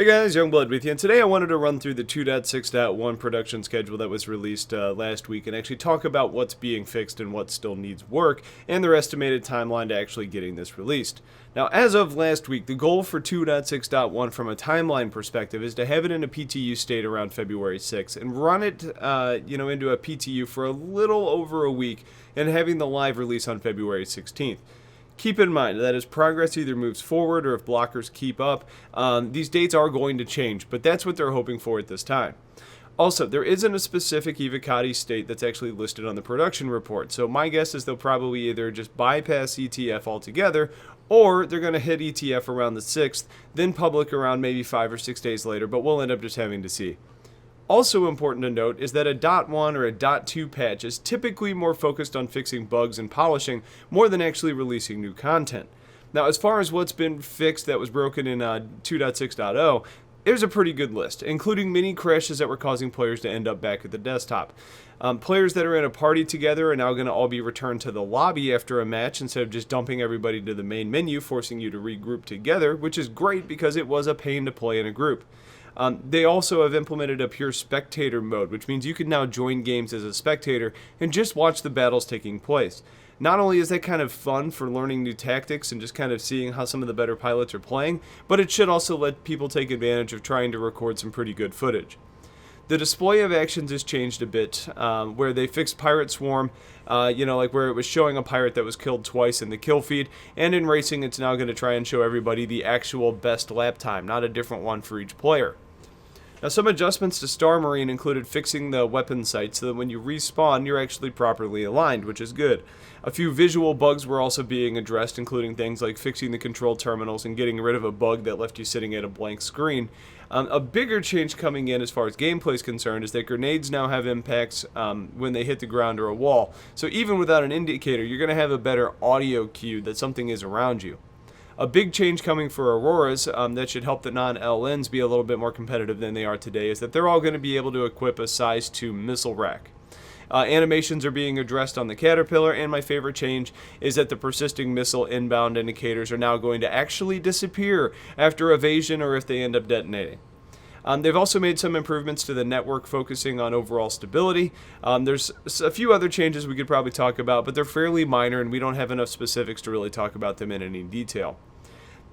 Hey guys, Youngblood with you, and today I wanted to run through the 2.6.1 production schedule that was released last week and actually talk about what's being fixed and what still needs work, and their estimated timeline to actually getting this released. Now, as of last week, the goal for 2.6.1 from a timeline perspective is to have it in a PTU state around February 6th and run it into a PTU for a little over a week and having the live release on February 16th. Keep in mind that as progress either moves forward or if blockers keep up, these dates are going to change, but that's what they're hoping for at this time. Also, there isn't a specific Evocati state that's actually listed on the production report, so my guess is they'll probably either just bypass ETF altogether, or they're going to hit ETF around the 6th, then public around maybe 5 or 6 days later, but we'll end up just having to see. Also important to note is that a .1 or a .2 patch is typically more focused on fixing bugs and polishing more than actually releasing new content. Now, as far as what's been fixed that was broken in 2.6.0, there's a pretty good list, including many crashes that were causing players to end up back at the desktop. Players that are in a party together are now going to all be returned to the lobby after a match instead of just dumping everybody to the main menu, forcing you to regroup together, which is great because it was a pain to play in a group. They also have implemented a pure spectator mode, which means you can now join games as a spectator and just watch the battles taking place. Not only is that kind of fun for learning new tactics and just kind of seeing how some of the better pilots are playing, but it should also let people take advantage of trying to record some pretty good footage. The display of actions has changed a bit, where they fixed Pirate Swarm, like where it was showing a pirate that was killed twice in the kill feed, and in racing it's now going to try and show everybody the actual best lap time, not a different one for each player. Now, some adjustments to Star Marine included fixing the weapon sight so that when you respawn, you're actually properly aligned, which is good. A few visual bugs were also being addressed, including things like fixing the control terminals and getting rid of a bug that left you sitting at a blank screen. A bigger change coming in as far as gameplay is concerned is that grenades now have impacts when they hit the ground or a wall. So even without an indicator, you're going to have a better audio cue that something is around you. A big change coming for Auroras that should help the non-LNs be a little bit more competitive than they are today is that they're all going to be able to equip a size 2 missile rack. Animations are being addressed on the Caterpillar, and my favorite change is that the persisting missile inbound indicators are now going to actually disappear after evasion or if they end up detonating. They've also made some improvements to the network focusing on overall stability. There's a few other changes we could probably talk about, but they're fairly minor and we don't have enough specifics to really talk about them in any detail.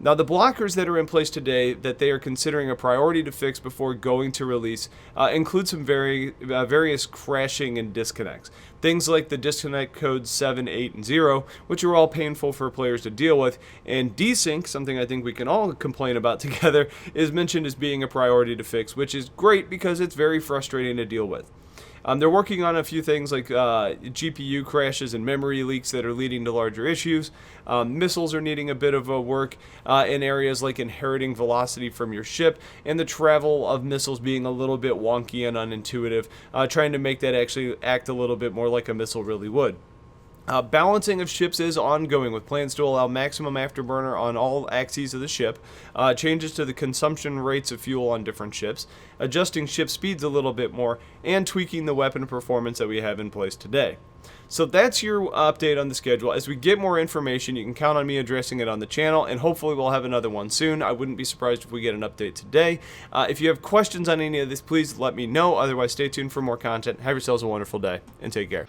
Now, the blockers that are in place today that they are considering a priority to fix before going to release include some various crashing and disconnects. Things like the disconnect codes 7, 8, and 0, which are all painful for players to deal with, and desync, something I think we can all complain about together, is mentioned as being a priority to fix, which is great because it's very frustrating to deal with. They're working on a few things like GPU crashes and memory leaks that are leading to larger issues. Missiles are needing a bit of a work in areas like inheriting velocity from your ship and the travel of missiles being a little bit wonky and unintuitive, trying to make that actually act a little bit more like a missile really would. Balancing of ships is ongoing with plans to allow maximum afterburner on all axes of the ship, changes to the consumption rates of fuel on different ships, adjusting ship speeds a little bit more, and tweaking the weapon performance that we have in place today. So that's your update on the schedule. As we get more information, you can count on me addressing it on the channel, and hopefully we'll have another one soon. I wouldn't be surprised if we get an update today. If you have questions on any of this, please let me know. Otherwise, stay tuned for more content. Have yourselves a wonderful day, and take care.